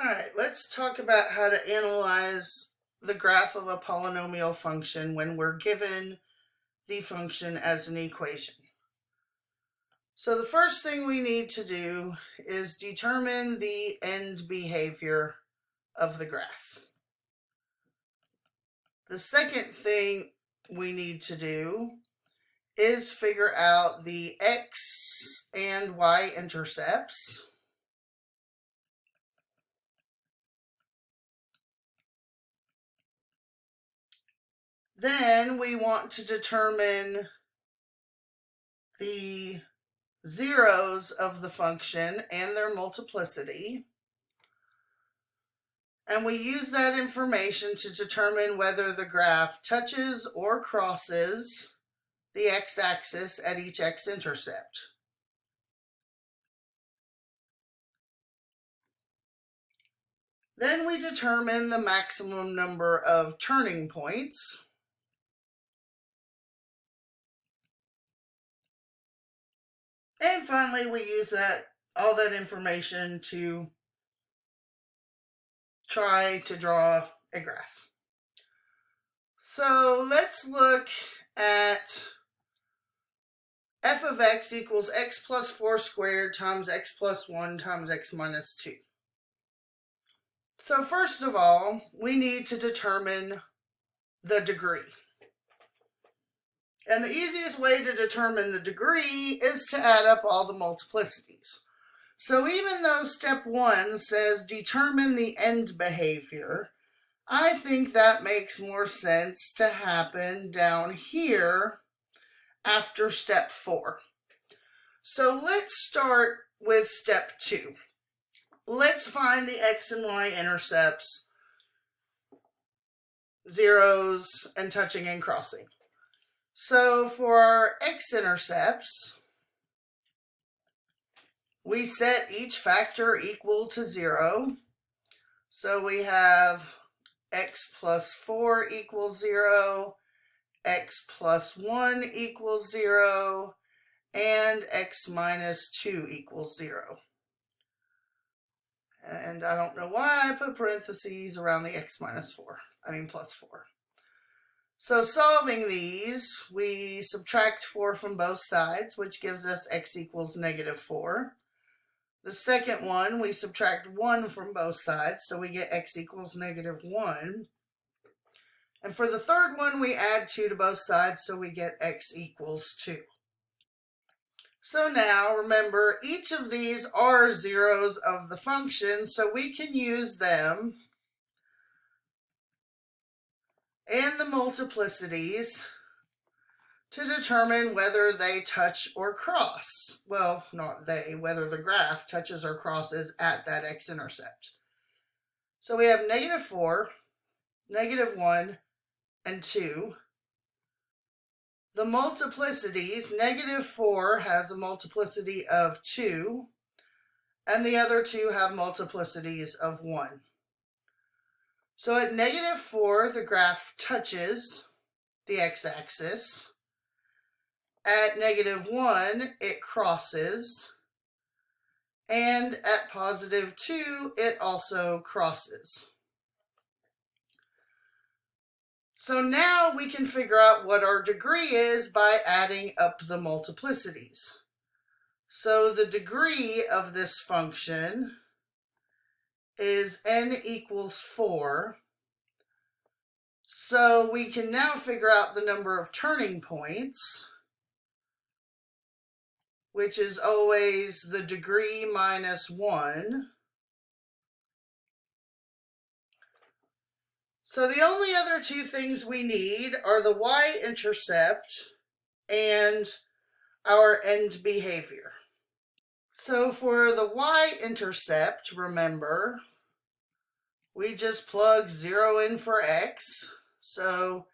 All right, let's talk about how to analyze the graph of a polynomial function when we're given the function as an equation. So the first thing we need to do is determine the end behavior of the graph. The second thing we need to do is figure out the X and Y intercepts. Then we want to determine the zeros of the function and their multiplicity. And we use that information to determine whether the graph touches or crosses the x-axis at each x-intercept. Then we determine the maximum number of turning points. And finally, we use all that information to try to draw a graph. So let's look at f of x equals x plus 4 squared times x plus 1 times x minus 2. So first of all, we need to determine the degree. And the easiest way to determine the degree is to add up all the multiplicities. So even though step 1 says determine the end behavior, I think that makes more sense to happen down here after step 4. So let's start with step 2. Let's find the x and y intercepts, zeros, and touching and crossing. So for our x-intercepts, we set each factor equal to 0. So we have x plus 4 equals 0, x plus 1 equals 0, and x minus 2 equals 0. And I don't know why I put parentheses around the x minus 4. Plus 4. So solving these, we subtract 4 from both sides, which gives us x equals negative 4. The second one, we subtract 1 from both sides, so we get x equals negative 1. And for the third one, we add 2 to both sides, so we get x equals 2. So now, remember, each of these are zeros of the function, so we can use them and the multiplicities to determine whether they touch or cross. Well, not they, whether the graph touches or crosses at that x-intercept. So we have negative 4, negative 1, and 2. The multiplicities, negative 4 has a multiplicity of 2, and the other two have multiplicities of 1. So at negative 4, the graph touches the x-axis. At negative 1, it crosses. And at positive 2, it also crosses. So now we can figure out what our degree is by adding up the multiplicities. So the degree of this function is n equals 4. So we can now figure out the number of turning points, which is always the degree minus 1. So the only other two things we need are the y-intercept and our end behavior. So for the y-intercept, remember, we just plug 0 in for x. So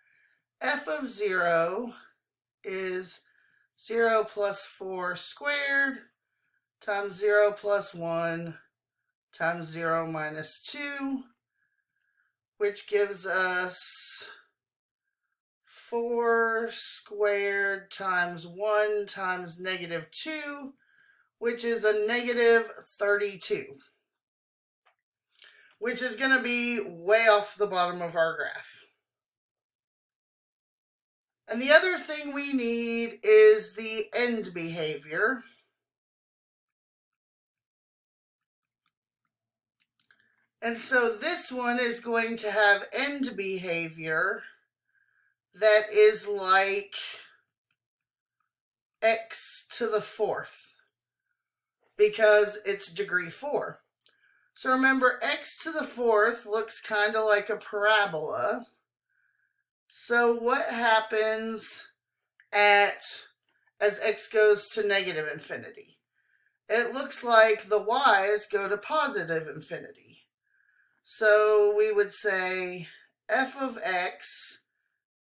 f of 0 is 0 plus 4 squared times 0 plus 1 times 0 minus 2, which gives us 4 squared times 1 times negative 2, which is a negative 32. which is going to be way off the bottom of our graph. And the other thing we need is the end behavior. And so this one is going to have end behavior that is like x to the 4th, because it's degree 4. So remember, x to the 4th looks kind of like a parabola. So what happens as x goes to negative infinity? It looks like the y's go to positive infinity. So we would say f of x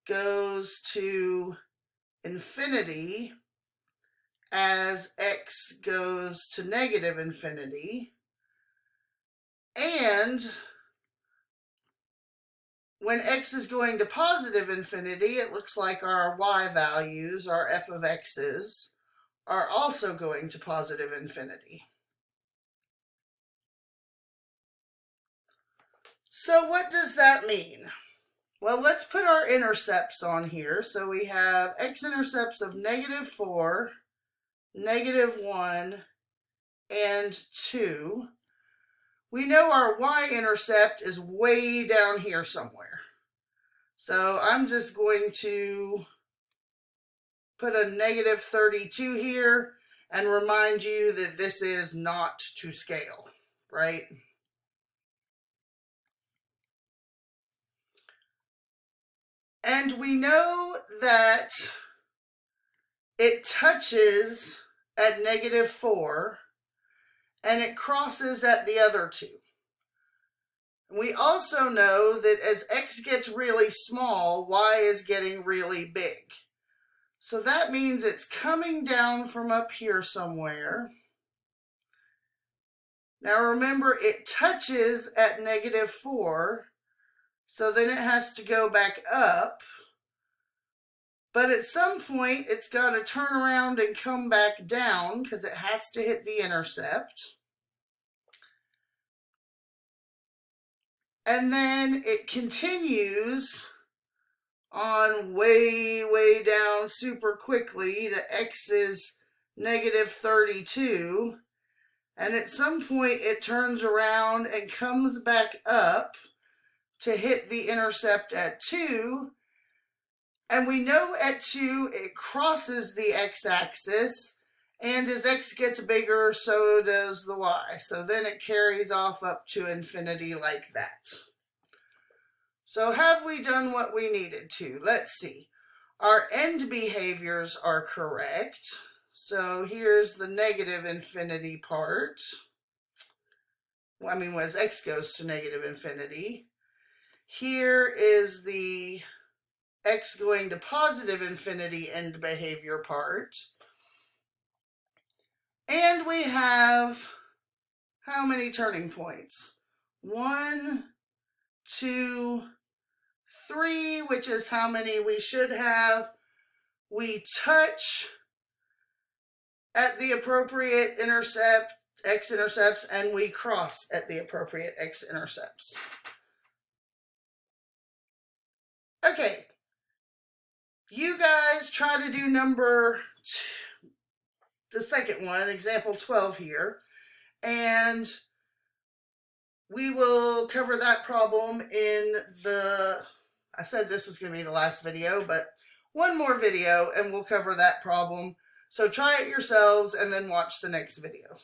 goes to infinity as x goes to negative infinity. And when x is going to positive infinity, it looks like our y values, our f of x's, are also going to positive infinity. So what does that mean? Well, let's put our intercepts on here. So we have x-intercepts of -4, -1, and 2. We know our y-intercept is way down here somewhere. So I'm just going to put a -32 here and remind you that this is not to scale, right? And we know that it touches at -4 and it crosses at the other two. We also know that as x gets really small, y is getting really big. So that means it's coming down from up here somewhere. Now remember, it touches at -4, so then it has to go back up. But at some point, it's got to turn around and come back down because it has to hit the intercept. And then it continues on way down super quickly to x is -32. And at some point, it turns around and comes back up to hit the intercept at 2. And we know at 2, it crosses the x-axis, and as x gets bigger, so does the y. So then it carries off up to infinity like that. So have we done what we needed to? Let's see. Our end behaviors are correct. So here's the negative infinity part. Well, I mean, as x goes to negative infinity. Here is the x going to positive infinity end behavior part. And we have how many turning points? 1, 2, 3, which is how many we should have. We touch at the appropriate intercept, x-intercepts, and we cross at the appropriate x-intercepts. Okay. You guys try to do the second one, example 12 here, and we will cover that problem in I said this was going to be the last video, but one more video and we'll cover that problem. So try it yourselves and then watch the next video.